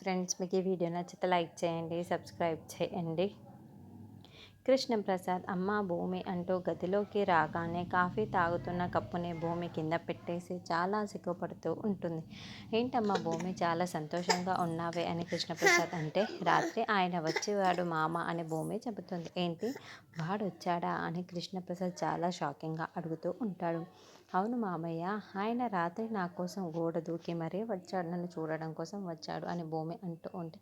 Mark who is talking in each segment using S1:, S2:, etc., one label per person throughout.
S1: Friends, మీకు ఈ video నచ్చితే లైక్ చేయండి, సబ్స్క్రైబ్ చేయండి. కృష్ణప్రసాద్ అమ్మ భూమి అంటూ గదిలోకి రాగానే కాఫీ తాగుతున్న కప్పుని భూమి కింద పెట్టేసి చాలా సిగ్గుపడుతూ ఉంటుంది. ఏంటమ్మా భూమి, చాలా సంతోషంగా ఉన్నావే అని కృష్ణప్రసాద్ అంటే, రాత్రి ఆయన వచ్చేవాడు మామ అని భూమి చెబుతుంది. ఏంటి, వాడు వచ్చాడా అని కృష్ణప్రసాద్ చాలా షాకింగ్గా అడుగుతూ ఉంటాడు. అవును మామయ్య, ఆయన రాత్రి నా కోసం గోడ దూకి మరీ వచ్చాడు, నన్ను చూడడం కోసం వచ్చాడు అని భూమి అంటూ ఉంటే,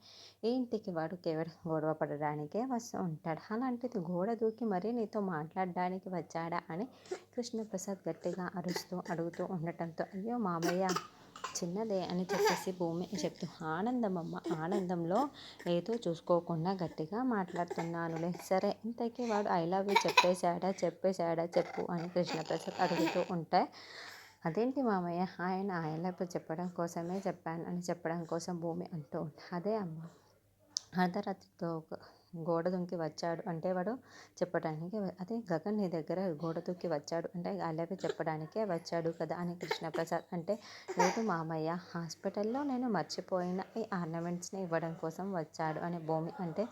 S1: ఈ ఇంటికి వాడు కేవలం గొడవ పడడానికే వస్తూ ఉంటాడు, అలాంటిది గోడ దూకి మరీ నీతో మాట్లాడడానికి వచ్చాడా అని కృష్ణప్రసాద్ గట్టిగా అరుస్తూ అడుగుతూ ఉండటంతో, అయ్యో మామయ్య, చిన్నదే అని చెప్పేసి భూమి చెప్తూ, ఆనందం అమ్మ, ఆనందంలో ఏదో చూసుకోకుండా గట్టిగా మాట్లాడుతున్నానులే. సరే, ఇంతకీ వాడు ఐ లవ్ యూ చెప్పేశాడా చెప్పు అని కృష్ణప్రసాద్ అడుగుతూ ఉంటే, అదేంటి మామయ్య, ఆయన ఐ లవ్ యూ చెప్పడం కోసమే చెప్పాను అని చెప్పడం కోసం భూమి అంటూ ఉంటా, అదే అమ్మ, అర్ధరాత్రితో గోడ దుంకి వచ్చాడు అంటే వాడు చెప్పడానికి, అదే గగన్ నీ దగ్గర గోడ దూకి వచ్చాడు అంటే అలాగే చెప్పడానికే వచ్చాడు కదా అని కృష్ణప్రసాద్ అంటే, లేదు మామయ్య, హాస్పిటల్లో నేను మర్చిపోయిన ఈ ఆర్నమెంట్స్ని ఇవ్వడం కోసం వచ్చాడు అని భూమి అంటే,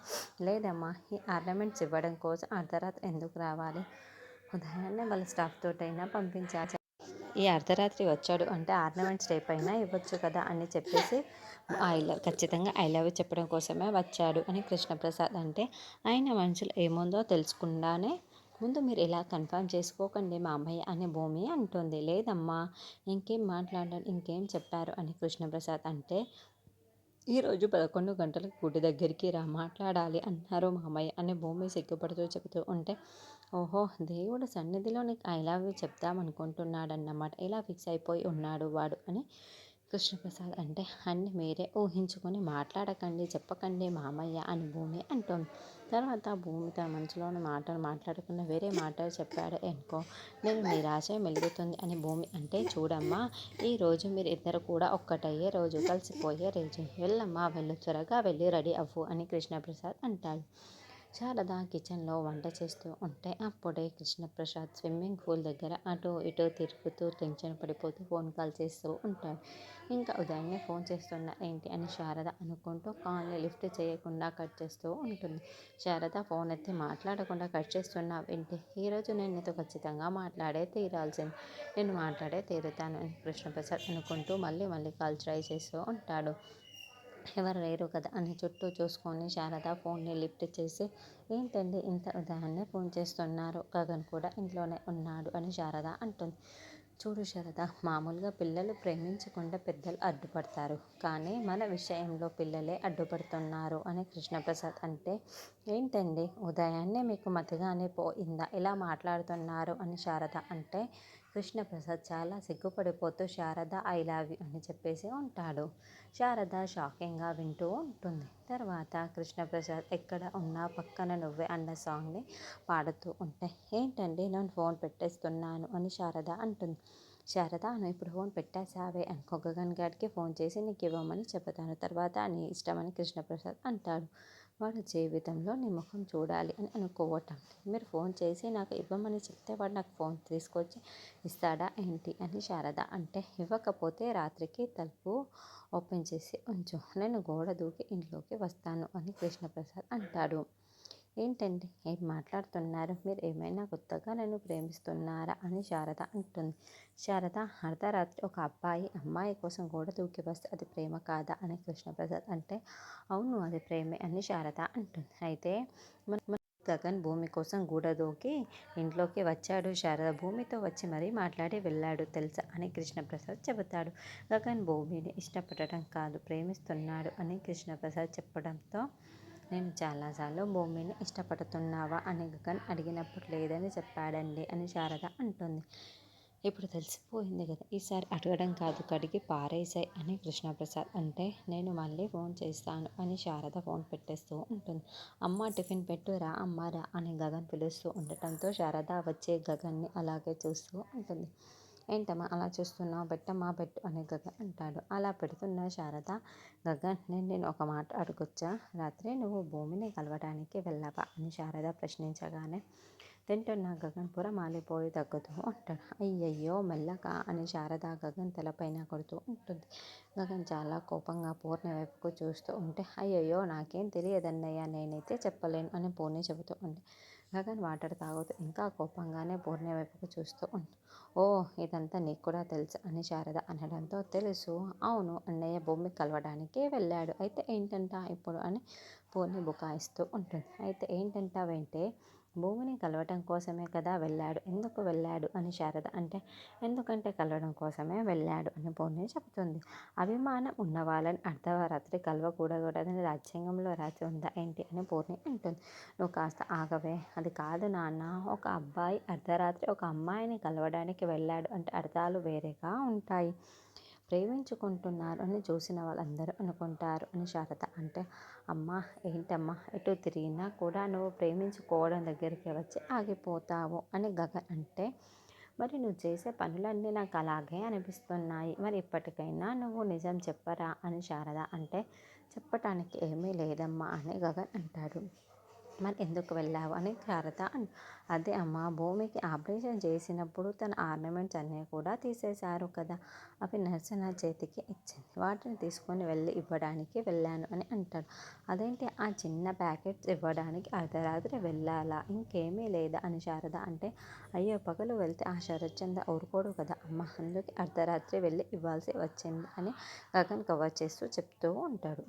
S1: లేదమ్మా, ఈ ఆర్నమెంట్స్ ఇవ్వడం కోసం అర్ధరాత్రి ఎందుకు రావాలి, ఉదయాన్నే వాళ్ళ స్టాఫ్ తోటైనా పంపించాలి, ఈ అర్ధరాత్రి వచ్చాడు అంటే ఆర్నమెంట్స్ రేపు అయినా ఇవ్వచ్చు కదా అని చెప్పేసి, ఖచ్చితంగా ఐ లవ్ యూ చెప్పడం కోసమే వచ్చాడు అని కృష్ణప్రసాద్ అంటే, ఆయన మనసులో ఏముందో తెలుసుకుండానే ముందు మీరు ఇలా కన్ఫర్మ్ చేసుకోకండి మామయ్య అని భూమి అంటుంది. లేదమ్మా, ఇంకేం మాట్లాడాలి, ఇంకేం చెప్పారు అని కృష్ణప్రసాద్ అంటే, ఈరోజు 11 గంటలకు గుడి దగ్గరికి రా, మాట్లాడాలి అన్నారు మామయ్య అని భూమి సిగ్గుపడుతూ చెబుతూ ఉంటే, ఓహో, దేవుడు సన్నిధిలో నీకు ఐ లవ్ యూ చెప్దామనుకుంటున్నాడన్నమాట, ఇలా ఫిక్స్ అయిపోయి ఉన్నాడు వాడు అని కృష్ణప్రసాద్ అంటే, అన్ని మీరే ఊహించుకొని మాట్లాడకండి, చెప్పకండి మామయ్య అని భూమి అంటోంది. తర్వాత భూమి తన మనసులోని మాటలు మాట్లాడకుండా వేరే మాటలు చెప్పాడు అనుకో, నేను నిరాశ మెలుగుతుంది అని భూమి అంటే, చూడమ్మా, ఈరోజు మీరు ఇద్దరు కూడా ఒక్కటయ్యే రోజు, కలిసిపోయే రోజు, వెళ్ళమ్మా వెళ్ళు, త్వరగా వెళ్ళి రెడీ అవ్వు అని కృష్ణప్రసాద్ అంటాడు. శారద కిచెన్లో వంట చేస్తూ ఉంటే, అప్పుడే కృష్ణప్రసాద్ స్విమ్మింగ్ పూల్ దగ్గర అటు ఇటు తిరుగుతూ టెన్షన్ పడిపోతూ ఫోన్ కాల్ చేస్తూ ఉంటాడు. ఇంకా ఉదయాన్నే ఫోన్ చేస్తున్నా ఏంటి అని శారద అనుకుంటూ కాల్ని లిఫ్ట్ చేయకుండా కట్ చేస్తూ ఉంటుంది. శారద ఫోన్ ఎత్తి, మాట్లాడకుండా కట్ చేస్తున్నావు ఏంటి, ఈరోజు నేను నీతో ఖచ్చితంగా మాట్లాడే తీరాల్సింది, నేను మాట్లాడే తీరుతాను అని కృష్ణప్రసాద్ అనుకుంటూ మళ్ళీ మళ్ళీ కాల్ ట్రై చేస్తూ ఉంటాడు. ఎవరు లేరు కదా అని చుట్టూ చూసుకొని శారద ఫోన్ని లిఫ్ట్ చేసి, ఏంటండి ఇంత ఉదయాన్నే ఫోన్ చేస్తున్నారు, గగన్ కూడా ఇంట్లోనే ఉన్నాడు అని శారద అంటుంది. చూడు శారద, మామూలుగా పిల్లలు ప్రేమించకుండా పెద్దలు అడ్డుపడతారు, కానీ మన విషయంలో పిల్లలే అడ్డుపడుతున్నారు అని కృష్ణప్రసాద్ అంటే, ఏంటండి ఉదయాన్నే మీకు మతిగానే పోయిందా, ఇలా మాట్లాడుతున్నారు అని శారద అంటే, కృష్ణప్రసాద్ చాలా సిగ్గుపడిపోతూ శారద ఐ లవ్ యూ అని చెప్పేసి ఉంటాడు. శారద షాకింగ్గా వింటూ ఉంటుంది. తర్వాత కృష్ణప్రసాద్ ఎక్కడ ఉన్నా పక్కన నువ్వే అన్న సాంగ్ని పాడుతూ ఉంటే, ఏంటండి నేను ఫోన్ పెట్టేస్తున్నాను అని శారద అంటుంది. శారద, నువ్వు ఇప్పుడు ఫోన్ పెట్టేశావే అనుకో, గగన్ గారికి ఫోన్ చేసి నీకు ఇవ్వమని చెబుతాను, తర్వాత నీ ఇష్టమని కృష్ణప్రసాద్ అంటాడు. వాడు జీవితంలో నీ ముఖం చూడాలి అని అనుకోవటం, మీరు ఫోన్ చేసి నాకు ఇవ్వమని చెప్తే వాడు నాకు ఫోన్ తీసుకొచ్చి ఇస్తాడా ఏంటి అని శారద అంటే, ఇవ్వకపోతే రాత్రికి తలుపు ఓపెన్ చేసి ఉంచు, నేను గోడ దూకి ఇంట్లోకి వస్తాను అని కృష్ణప్రసాద్ అంటాడు. ఏంటండి ఏం మాట్లాడుతున్నారు, మీరు ఏమైనా కొత్తగా నన్ను ప్రేమిస్తున్నారా అని శారద అంటుంది. శారద, అర్ధరాత్రి ఒక అబ్బాయి అమ్మాయి కోసం గోడ దూకి వస్తే అది ప్రేమ కాదా అని కృష్ణప్రసాద్ అంటే, అవును అది ప్రేమే అని శారద అంటుంది. అయితే మన గగన్ భూమి కోసం గోడ దూకి ఇంట్లోకి వచ్చాడు, శారద భూమితో వచ్చి మరీ మాట్లాడి వెళ్ళాడు తెలుసా అని కృష్ణప్రసాద్ చెబుతాడు. గగన్ భూమిని ఇష్టపడటం కాదు, ప్రేమిస్తున్నాడు అని కృష్ణప్రసాద్ చెప్పడంతో, నేను చాలాసార్లు భూమిని ఇష్టపడుతున్నావా అని గగన్ అడిగినప్పుడు లేదని చెప్పాడండి అని శారద అంటుంది. ఇప్పుడు తెలిసిపోయింది కదా, ఈసారి అడగడం కాదు, కడిగి పారేసాయి అని కృష్ణప్రసాద్ అంటే, నేను మళ్ళీ ఫోన్ చేస్తాను అని శారద ఫోన్ పెట్టేస్తూ ఉంటుంది. అమ్మ టిఫిన్ పెట్టు, రా అమ్మ రా అని గగన్ పిలుస్తూ ఉండటంతో శారద వచ్చే గగన్ని అలాగే చూస్తూ ఉంటుంది. ఏంటమ్మా అలా చూస్తున్నావు, పెట్టమ్మా పెట్టు అని గగన్ అంటాడు. అలా పెడుతున్న శారద, గగన్ నేను ఒక మాట అడగొచ్చా, రాత్రి నువ్వు భూమిని కలవడానికి వెళ్ళావా అని శారద ప్రశ్నించగానే, తింటున్న గగన్ పురమాలిపోయి తగ్గుతూ ఉంటాడు. అయ్యయ్యో మెల్లగా అని శారద గగన్ తలపైన కొడుతూ ఉంటుంది. గగన్ చాలా కోపంగా పూర్ణి వైపుకు చూస్తూ ఉంటే, అయ్యయ్యో నాకేం తెలియదన్నయ్య, నేనైతే చెప్పలేను అని పూర్ణి చెబుతూ ఉంటే, గగన్ వాటర్ తాగుతూ ఇంకా కోపంగానే పూర్ణి వైపుకు చూస్తూ ఉంటాడు. ఓ ఇదంతా నీకు కూడా తెలుసు అని శారద అనడంతో, తెలుసు, అవును అన్నయ్య భూమి కలవడానికి వెళ్ళాడు, అయితే ఏంటంట ఇప్పుడు అని పూర్ణి బుకాయిస్తూ ఉంటుంది. అయితే ఏంటంటావేంటే, భూమిని కలవటం కోసమే కదా వెళ్ళాడు, ఎందుకు వెళ్ళాడు అని శారద అంటే, ఎందుకంటే కలవడం కోసమే వెళ్ళాడు అని పూర్ణి చెబుతుంది. అభిమానం ఉన్న వాళ్ళని అర్ధరాత్రి కలవకూడదని రాజ్యాంగంలో రాసి ఉందా ఏంటి అని పూర్ణి అంటుంది. నువ్వు కాస్త ఆగవే, అది కాదు నాన్న, ఒక అబ్బాయి అర్ధరాత్రి ఒక అమ్మాయిని కలవడానికి వెళ్ళాడు అంటే అర్థాలు వేరేగా ఉంటాయి. ప్రేమించుకుంటున్నారు అని చూసిన వాళ్ళందరూ అనుకుంటారు అని శారద అంటే, అమ్మా ఏంటమ్మా ఎటు తిరిగినా కూడా నువ్వు ప్రేమించుకోవడం దగ్గరికి వచ్చి ఆగిపోతావు అని గగన్ అంటే, మరి నువ్వు చేసే పనులన్నీ నాకు అలాగే అనిపిస్తున్నాయి, మరి ఇప్పటికైనా నువ్వు నిజం చెప్పరా అని శారద అంటే, చెప్పటానికి ఏమీ లేదమ్మా అని గగన్ అంటాడు. మరి ఎందుకు వెళ్ళావు అని శారద అదే అమ్మ, భూమికి ఆపరేషన్ చేసినప్పుడు తన ఆర్నమెంట్స్ అన్నీ కూడా తీసేశారు కదా, అవి నర్సు నా చేతికి ఇచ్చింది, వాటిని తీసుకొని వెళ్ళి ఇవ్వడానికి వెళ్ళాను అని అంటాడు. అదేంటి ఆ చిన్న ప్యాకెట్స్ ఇవ్వడానికి అర్ధరాత్రి వెళ్ళాలా, ఇంకేమీ లేదా అని శారద అంటే, అయ్యో పగలు వెళ్తే ఆ శరత్చంద్ర ఊరుకోడు కదా అమ్మ, అందుకే అర్ధరాత్రి వెళ్ళి ఇవ్వాల్సి వచ్చింది అని గగన్ కవర్ చేస్తూ చెప్తూ ఉంటాడు.